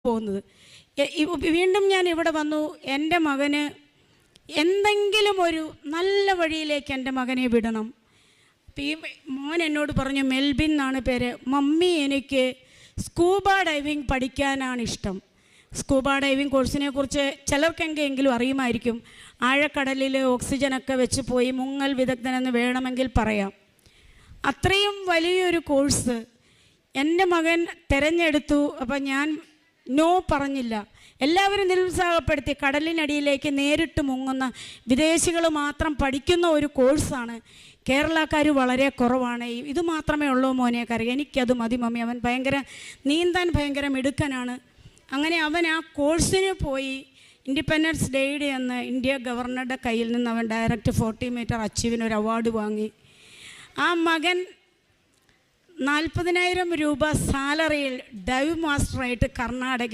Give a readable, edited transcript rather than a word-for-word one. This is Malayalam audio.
പോകുന്നത്. വീണ്ടും ഞാൻ ഇവിടെ വന്നു. എൻ്റെ മകന് എന്തെങ്കിലും ഒരു നല്ല വഴിയിലേക്ക് എൻ്റെ മകനെ വിടണം. ഈ മോൻ എന്നോട് പറഞ്ഞു, മെൽബിൻ എന്നാണ് പേര്, മമ്മി എനിക്ക് സ്കൂബ ഡൈവിങ് പഠിക്കാനാണ് ഇഷ്ടം. സ്കൂബ ഡൈവിങ് കോഴ്സിനെ കുറിച്ച് ചിലർക്കെങ്കിലും അറിയുമായിരിക്കും. ആഴക്കടലിൽ ഓക്സിജനൊക്കെ വെച്ച് പോയി മുങ്ങൽ വിദഗ്ധനെന്ന് വേണമെങ്കിൽ പറയാം. അത്രയും വലിയൊരു കോഴ്സ് എൻ്റെ മകൻ തിരഞ്ഞെടുത്തു. അപ്പം ഞാൻ നോ പറഞ്ഞില്ല. എല്ലാവരും നിരുത്സാഹപ്പെടുത്തി. കടലിനടിയിലേക്ക് നേരിട്ട് മുങ്ങുന്ന വിദേശികൾ മാത്രം പഠിക്കുന്ന ഒരു കോഴ്സാണ്. കേരളക്കാർ വളരെ കുറവാണ്. ഇത് മാത്രമേ ഉള്ളൂ മോനെ കറിയാം. എനിക്കത് മതി മമ്മി. അവൻ നീന്താൻ ഭയങ്കര മിടുക്കനാണ്. അങ്ങനെ അവൻ ആ കോഴ്സിന് പോയി. ഇൻഡിപെൻഡൻസ് ഡേയുടെ അന്ന് ഇന്ത്യ ഗവർണറുടെ കയ്യിൽ നിന്ന് അവൻ ഡയറക്റ്റ് 40 മീറ്റർ അച്ചീവിന് ഒരു അവാർഡ് വാങ്ങി. ആ മകൻ 40,000 രൂപ സാലറിയിൽ ഡൈവ് മാസ്റ്ററായിട്ട് കർണാടക